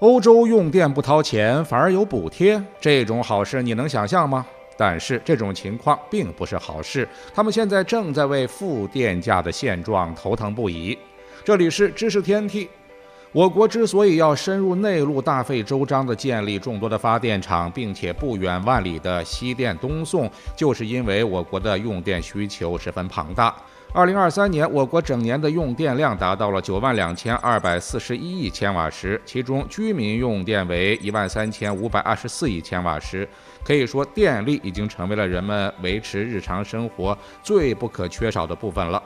欧洲用电不掏钱，反而有补贴，这种好事你能想象吗？但是这种情况并不是好事，他们现在正在为负电价的现状头疼不已。这里是知识天地。我国之所以要深入内陆大费周章地建立众多的发电厂，并且不远万里的西电东送，就是因为我国的用电需求十分庞大。2023年，我国整年的用电量达到了92241亿千瓦时，其中居民用电为13524亿千瓦时。可以说，电力已经成为了人们维持日常生活最不可缺少的部分了。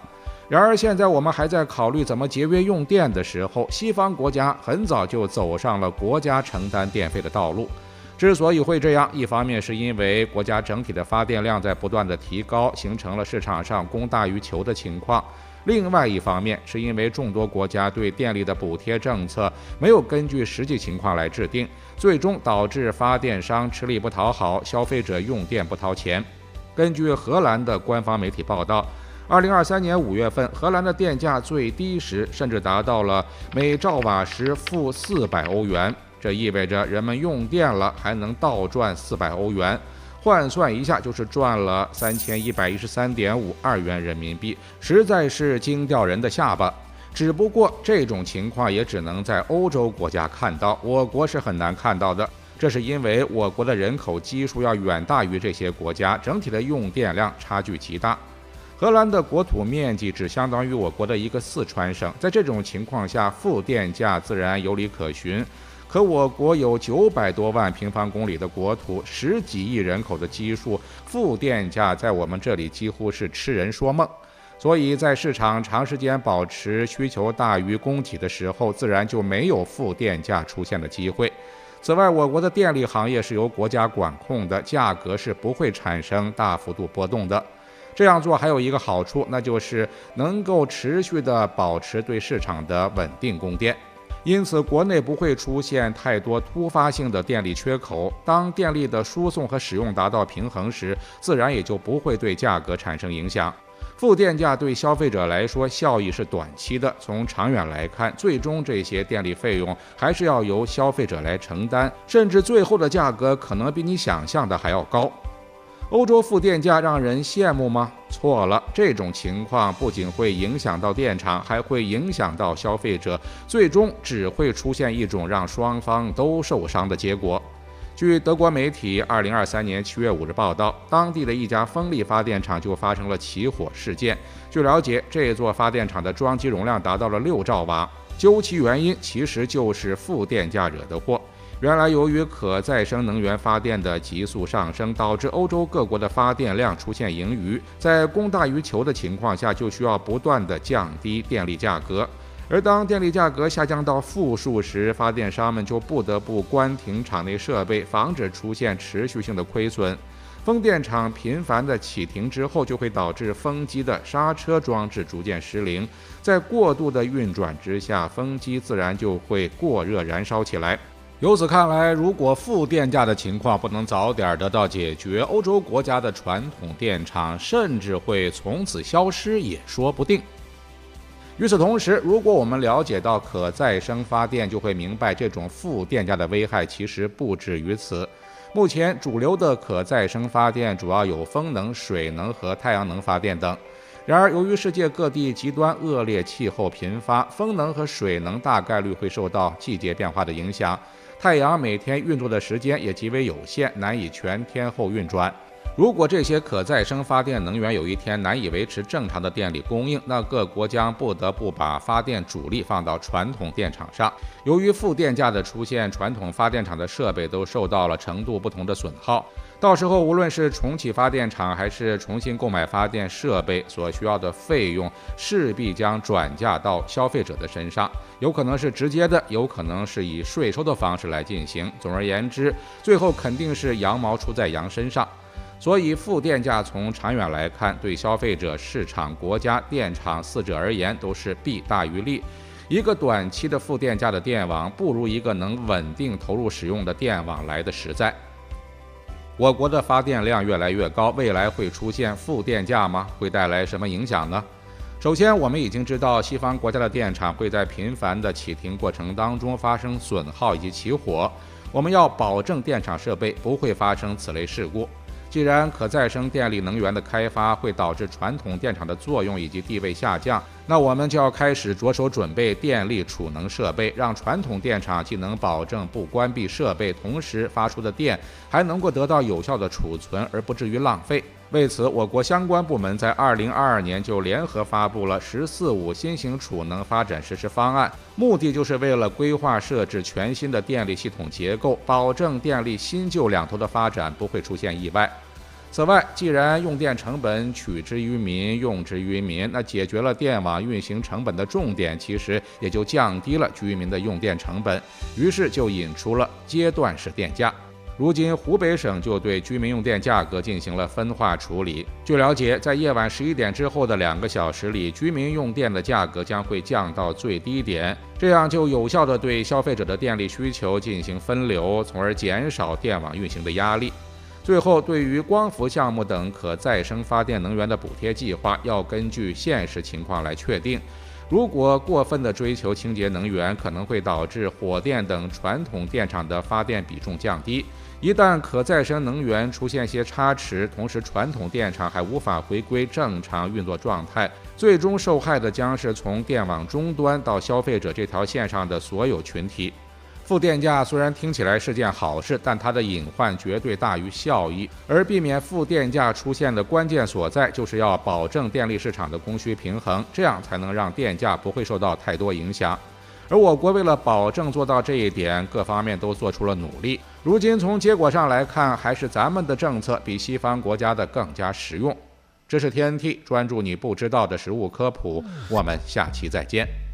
然而，现在我们还在考虑怎么节约用电的时候，西方国家很早就走上了国家承担电费的道路。之所以会这样，一方面是因为国家整体的发电量在不断的提高，形成了市场上供大于求的情况；另外一方面是因为众多国家对电力的补贴政策没有根据实际情况来制定，最终导致发电商吃力不讨好，消费者用电不掏钱。根据荷兰的官方媒体报道，2023年5月份，荷兰的电价最低时甚至达到了每兆瓦时负400欧元，这意味着人们用电了还能倒赚400欧元，换算一下就是赚了3113.52元人民币，实在是惊掉人的下巴。只不过这种情况也只能在欧洲国家看到，我国是很难看到的。这是因为我国的人口基数要远大于这些国家，整体的用电量差距极大。荷兰的国土面积只相当于我国的一个四川省，在这种情况下，负电价自然有理可循。可我国有900多万平方公里的国土，10几亿人口的基数，负电价在我们这里几乎是痴人说梦。所以在市场长时间保持需求大于供给的时候，自然就没有负电价出现的机会。此外，我国的电力行业是由国家管控的，价格是不会产生大幅度波动的。这样做还有一个好处，那就是能够持续地保持对市场的稳定供电，因此国内不会出现太多突发性的电力缺口。当电力的输送和使用达到平衡时，自然也就不会对价格产生影响。负电价对消费者来说效益是短期的，从长远来看，最终这些电力费用还是要由消费者来承担，甚至最后的价格可能比你想象的还要高。欧洲负电价让人羡慕吗？错了，这种情况不仅会影响到电厂，还会影响到消费者，最终只会出现一种让双方都受伤的结果。据德国媒体2023年7月5日报道，当地的一家风力发电厂就发生了起火事件。据了解，这座发电厂的装机容量达到了6兆瓦，究其原因，其实就是负电价惹的祸。原来，由于可再生能源发电的急速上升，导致欧洲各国的发电量出现盈余，在供大于求的情况下，就需要不断地降低电力价格。而当电力价格下降到负数时，发电商们就不得不关停厂内设备，防止出现持续性的亏损。风电场频繁的启停之后，就会导致风机的刹车装置逐渐失灵，在过度的运转之下，风机自然就会过热燃烧起来。由此看来，如果负电价的情况不能早点得到解决，欧洲国家的传统电厂甚至会从此消失也说不定。与此同时，如果我们了解到可再生发电，就会明白这种负电价的危害其实不止于此。目前主流的可再生发电主要有风能、水能和太阳能发电等。然而，由于世界各地极端恶劣气候频发，风能和水能大概率会受到季节变化的影响，太阳每天运作的时间也极为有限，难以全天候运转。如果这些可再生发电能源有一天难以维持正常的电力供应，那各国将不得不把发电主力放到传统电厂上。由于负电价的出现，传统发电厂的设备都受到了程度不同的损耗。到时候，无论是重启发电厂还是重新购买发电设备，所需要的费用势必将转嫁到消费者的身上，有可能是直接的，有可能是以税收的方式来进行。总而言之，最后肯定是羊毛出在羊身上。所以，负电价从长远来看，对消费者、市场、国家、电厂四者而言都是弊大于利。一个短期的负电价的电网，不如一个能稳定投入使用的电网来的实在。我国的发电量越来越高，未来会出现负电价吗？会带来什么影响呢？首先，我们已经知道西方国家的电厂会在频繁的启停过程当中发生损耗以及起火，我们要保证电厂设备不会发生此类事故。既然可再生电力能源的开发会导致传统电厂的作用以及地位下降，那我们就要开始着手准备电力储能设备，让传统电厂既能保证不关闭设备，同时发出的电还能够得到有效的储存，而不至于浪费。为此，我国相关部门在2022年就联合发布了“十四五”新型储能发展实施方案，目的就是为了规划设置全新的电力系统结构，保证电力新旧两头的发展不会出现意外。此外，既然用电成本取之于民，用之于民，那解决了电网运行成本的重点，其实也就降低了居民的用电成本，于是就引出了阶段式电价。如今，湖北省就对居民用电价格进行了分化处理。据了解，在夜晚11点之后的2个小时里，居民用电的价格将会降到最低点，这样就有效地对消费者的电力需求进行分流，从而减少电网运行的压力。最后，对于光伏项目等可再生发电能源的补贴计划，要根据现实情况来确定。如果过分的追求清洁能源，可能会导致火电等传统电厂的发电比重降低。一旦可再生能源出现些差池，同时传统电厂还无法回归正常运作状态，最终受害的将是从电网终端到消费者这条线上的所有群体。负电价虽然听起来是件好事，但它的隐患绝对大于效益。而避免负电价出现的关键所在，就是要保证电力市场的供需平衡，这样才能让电价不会受到太多影响。而我国为了保证做到这一点，各方面都做出了努力。如今从结果上来看，还是咱们的政策比西方国家的更加实用。知识天地，专注你不知道的食物科普，我们下期再见。